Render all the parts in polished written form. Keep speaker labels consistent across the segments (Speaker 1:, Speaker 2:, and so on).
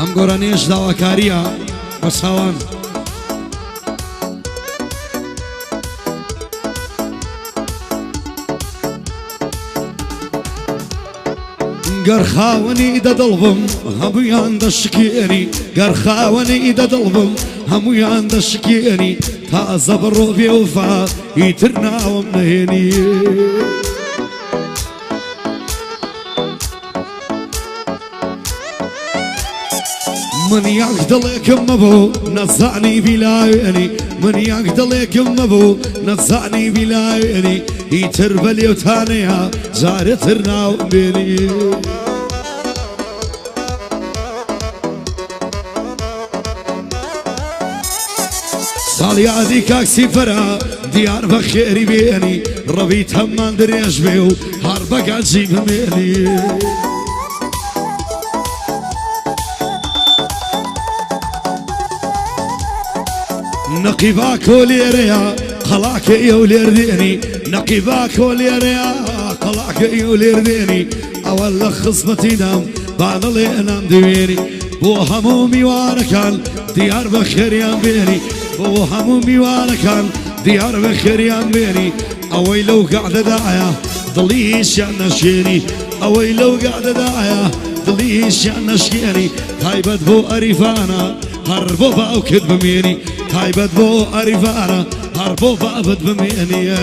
Speaker 1: ئەم گۆرانێش داواکاریە بە چاوان گەر خاوەنی دەدڵبم هەموویان دەشکێنی گەر خاوەنی دەدڵبم هەموویان دەشکێنی تازە بڕۆ بێوفا ئیتر ناوم نهێنی من یاک دڵێکم مەبوو نەزانی بیلاوێنی من یاک دڵێکم مەبوو نەزانی بیلاوێنی ئیتر بە لێوتانەیە جارێتر ناوم بێنی ساڵیادی کاکسی فەرە دیار بە خێری بێنی ڕەوی تەممان درێژ بێ و هەر بەگاجی بمێنی نەقیبا کۆلێرەیە قەڵاکە ئێو لێردێنی نەقیبا کۆلێرەیە قەڵاکە ئێو لێردێنی ئەوە لە خزمەتینام بانەڵێ ئەنام دوێنی بۆ هەموو میوانەکان دیار بە خێریان بێنی بۆ هەموو میوانەکان دیار بە خێریان بێنی ئەوەی لەو گەعدەدایە دڵیشیان نەشێنی ئەوەی لەو گەعدەدایە دڵیشیان نەشێنی تایبەت بۆ ئەریفانە هەر بۆ باوکت بمێنی تایبەت بۆ ئەریفانە هەر بۆ بابت بمێنیە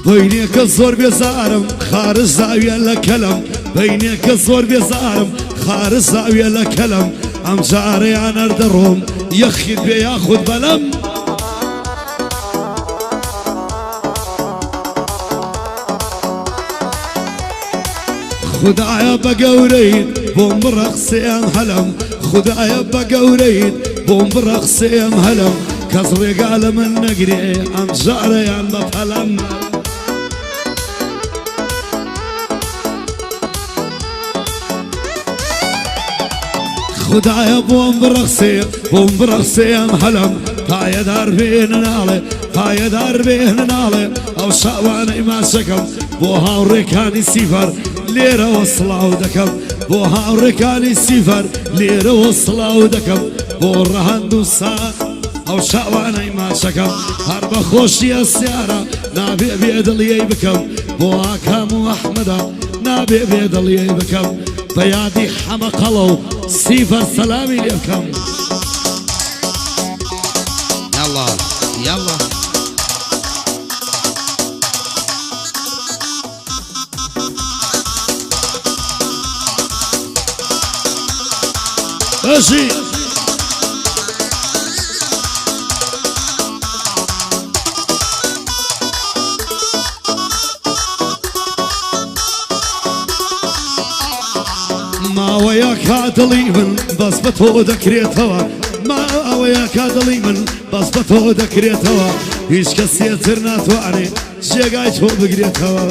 Speaker 1: بینێکە زۆر بێزارم خارج زاویە لە کەلم بینێکە زۆر بێزارم خارج زاویە لە کەلم ئەم جارەیان هەردەڕۆم یەخید بێ یاخود بەلەم خودایە بە گەورەیت بۆم بڕە قسەیان هەلم خودایە بە گەورەیت بۆم بڕە قسەیان هەلم کەس ڕێگا لە من نەگرێ ئەم جارەیان بە پەلەم خدایە بۆم بڕەخسێ بۆم بڕەخسێم هەلم پایەدار بێنە ناڵێ پایەدار بێنە ناڵێ ئەو شاوانەی ماسەکەم بۆ هاوڕێکانی سیفەر لێرەوە سڵاو دەکەم بۆ هاوڕێکانی سیفەر لێرەوە سڵاو دەکەم بۆ ڕەهەند و سان ئەو شاوانەی ماسەکەم هەر بە خۆشیە سیارە نابێ بێدڵیەی بکەم بۆ ئاکام و ئەحمەدە نابێ بێدڵیەی بکەم بە یادی حەمە قەڵە و سیفەر سەلامی لێ بکەم
Speaker 2: يلا يلا
Speaker 1: باشی ماوەیە کادڵی من بەس بە تۆ دەکرێتەوە ماوەیە کادڵی من بەس بە تۆ دەکرێتەوە هیچ کەسێتر ناتوانێت جێگای تۆ بگرێتەوە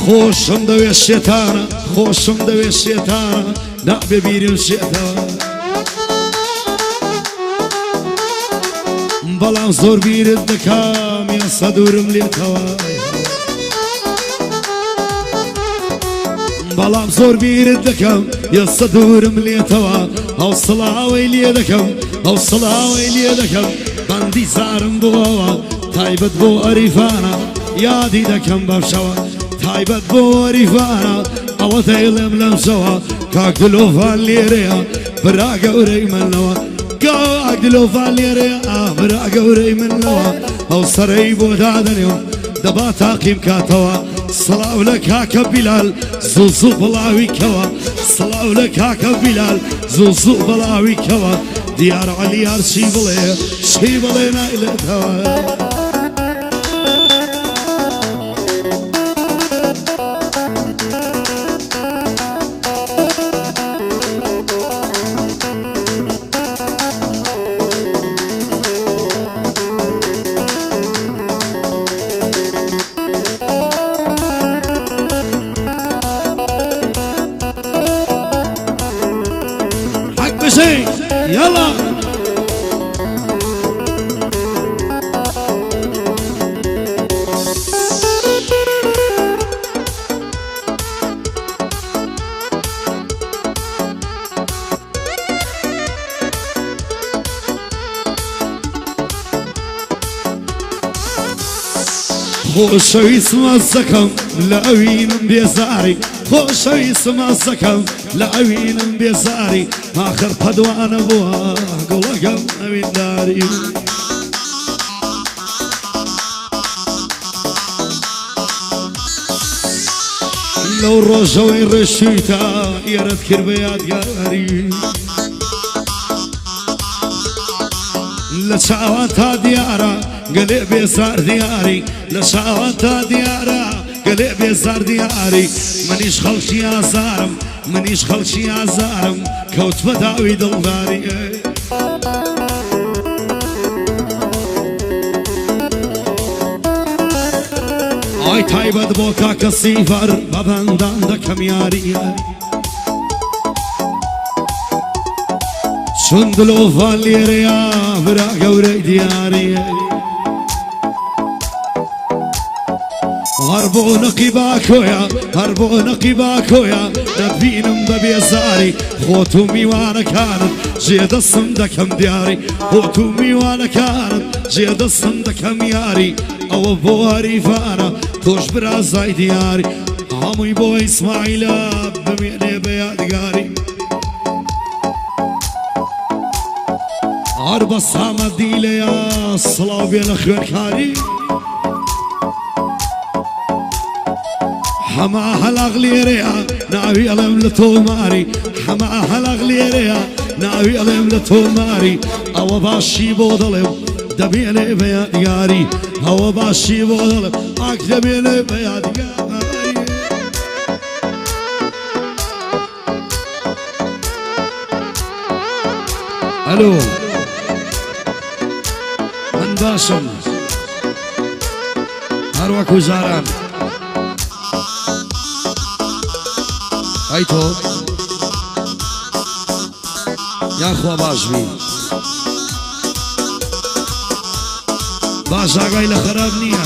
Speaker 1: خۆشم دەوێت شێتانە خۆشم دەوێت شێتانە نابێ بیرم شێتەوە بەڵام زۆر بیرت دەکام یاسە دوورم لێتەوە بەڵام زۆر بیرت دەکەم یاسە دوورم لێتەوە ئەو سڵاوەی لێ دەکەم ئەو سڵاوەی لێ دەکەم بەندی زارم بۆەوە تایبەت بۆ ئەریفانە یادی دەکەم بەشەوە تایبەت بۆ ئەریفانە ئەوە دەیڵێم لەم شەوە کاک دلۆڤان لێرەیە برا گەورەی منەوە کاک دلۆڤان لێرەیە برا گەورەی منەوە ئەو سەرەی بۆ دادەنێم دەبا تاقیم کاتەوە سڵاو لە کاکە بیلال زوو زوو بڵاوی کەوە سڵاو لە کاکە بیلال زوو زوو بڵاوی کەوە دیار عەلیار چی بڵێ چی بڵێ نایلێتەوە باشي يلا خوشویس مزکم لعوینم بیزاری خوشویس مزکم لعوینم بیزاری آخر پدوان بوا قلقم اوین داری لو روجوی رشیتا یرد کر بیادگاری لشعواتا دیارا قلب بيزار دياري لشعواتا ديارا قلب بيزار دياري منيش خلشي عزارم منيش خلشي عزارم كوت بداوي دلداري اي تايبد بوكا كسيفر ببندان دكم ياري شندلو فاليريا برا قوري دياري هربو نقيباكويا هربو نقيباكويا نبينم ببيزاري خوتو ميوانا كانت جيد الصندكم دياري خوتو ميوانا كانت جيد الصندكم ياري او بواري فانا توش برازاي دياري عمي بو اسماعيلا بميني بيادقاري عرب الصامد ديلي يا صلاة بين اخوان كاري حما هلاغلي ريا ناوي ألم لتوماري حما هلاغلي ريا ناوي ألم لتوماري أو باشي بودلم دميني بيادقاري أو باشي بودلم أك دميني بيادقاري ألو من باشم هروك وزاران ايتو يا خو باش بي باش اگاي لخراب نيا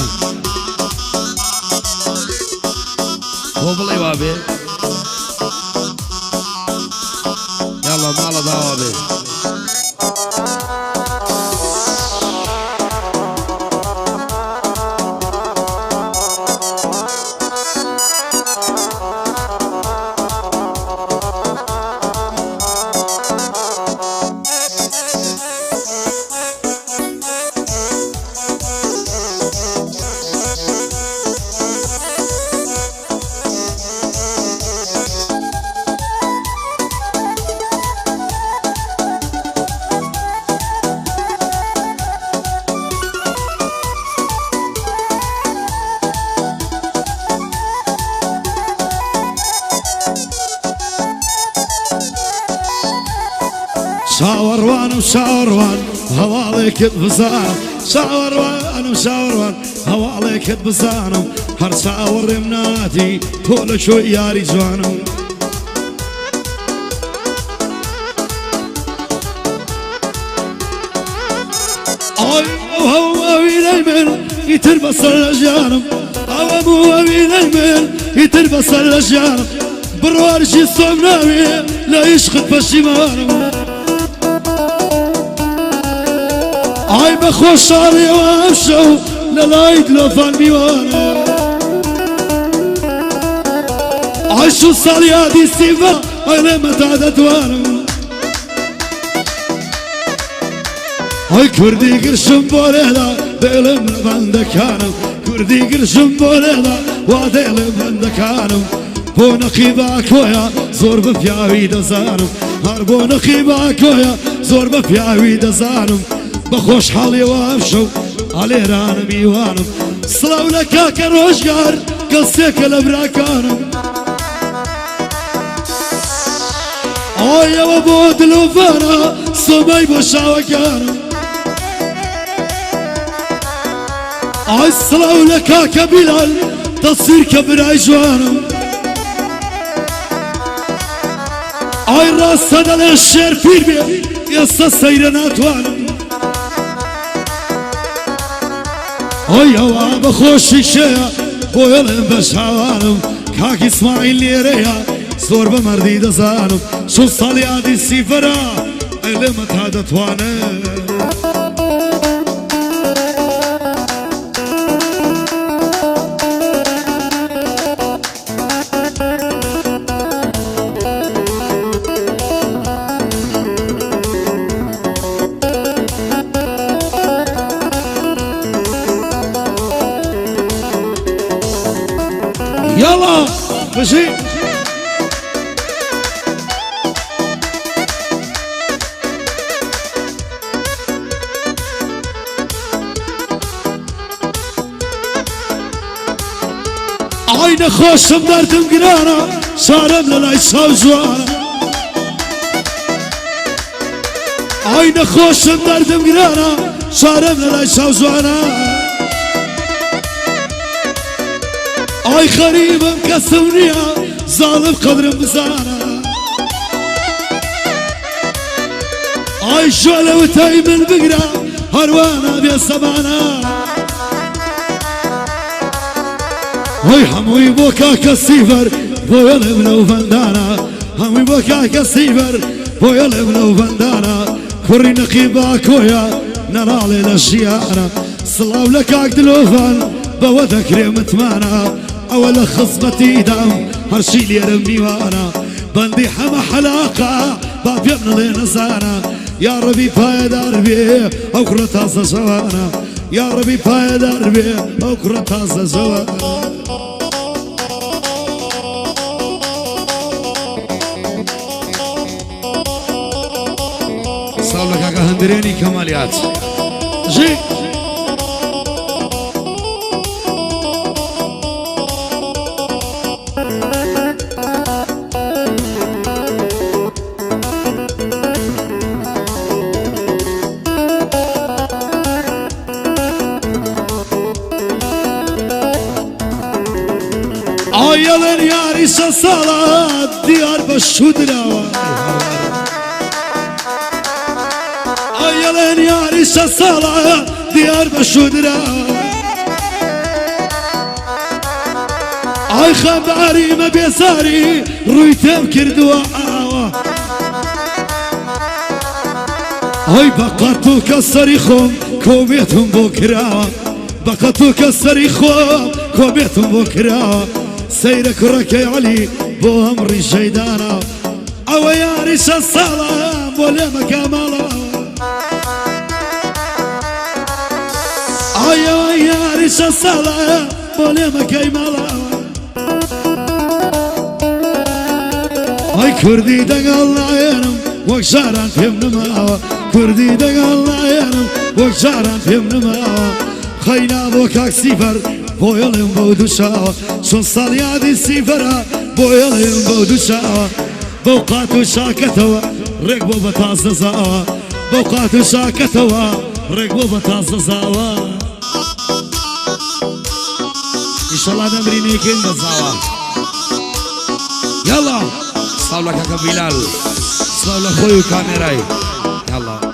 Speaker 1: هو بلاي بابي يلا مالا دعوة بي شاوروان وشاوروان هواليك بزانم شاوروان وشاوروان هواليك بزانم هر شاور منادي كل شو ياري جوانم اي هو ويلمن يتربص الجانم هو ويلمن يتربص الجانم بروارجي صمناوي لا يشخط بشيمانم اي بخوش شاري وامشو للايد لفان ميوانا اي شو صالي هادي سيفا اي لما تعدد وانا اي كردي قرشم بوليدا ديلم بندكانم كردي قرشم بوليدا وديلم بندكانم بو نقيباكويا زور بفياوي دزانم هربو نقيباكويا زور بفياوي دزانم بخوش حالي وامشو علي رانم يوانم صلاو لكاك روشقار قصيك الابراكانم اويا وبود لوفانا صمي بوشاوكانم اي صلاو لكاك بلال تصير كبراي جوانم ئای ڕاستە دەڵێ شێر پیر بێ ئێستا سەیرە ناتوانم ئۆی ئەوە بەخۆشی شەیە بۆیڵێن بە شاوانم کاکی ئیسماعیل لێرەیە زۆر بە مەردی دەزانم چون ساڵی عادی سیفەرە ئەی لێمە تا دەتوانێت يلا ماشي عين خوشم دردم گرانه شارم للای سوزوانه عین خوشم دردم گرانه شارم للای سوزوانه ئای خەریبم کەسم نییە زاڵم قەدرم بزانە ئای شۆ لە وتای من بگرە هەروانە بێسەمانە ئەی هەمووی بۆ کاکە سیڤەر بۆیە لێم لەو بەندانە هەمووی بۆ کاکە سیڤەر بۆیە لێم لەو بەندانە کوڕی نەقی باکۆیە نەراڵێ لە ژیانە سڵاو لە کاک دلۆڤان بەوە دەکرێ متمانە ئەوە لە خزمەتیدام هەرچی لێرەم میوانە بەندی هەمە حەلاقە با پێم نڵێ نەزانە یا ڕەبی پایەدار بێ ئەو کوڕە تازە جەوانە یا ڕەبی پایەدار بێ ئەو کوڕە تازە جەوانە ساڵ لە کاکە هەندرێنی کەمالیات ژی ئایەڵێن یاری سە ساڵات دیار بە شودراوە ئایەڵێن یاری سە ساڵات دیار بە شودراوە ئای خەباریمە بێزاری ڕووی تێم کردووە ئاوە ئای بەقەت و کە سەری خۆم کۆبێتم بۆ کراوە بەقەت و کە سەری خۆم کۆبێتم بۆ کراوە سەیرە کوڕەکەی عەلی بۆ ئەم ڕیشەیدانە ئەوە یاری شە ساڵە بۆ لێمەکە ماڵەوە ئەوە یاری شە ساڵە بۆ لێمەکەی ماڵەوە ئەی کوردی دەگەڵ نایێنم وەک جاران پێم نماوە کوردی دەگەڵ نایێنم وەک جاران پێم نماوە خەینا بۆ کاک سیفەر بۆیڵێم بەو دووشاوە چون ساڵی عادی سیفەرە بۆیڵێم بەو دووشاوە بەو قات و شاکەتەوە ڕێک بۆ بە تازە زاوە بەو قات و شاکەتەوە ڕێک بۆ بە تازە زاوە ئیشەڵا دەمرینێکین بە زاوە
Speaker 2: يلا ساڵ لە کاکە بیلال ساڵ لە خۆی و کامێرای يلا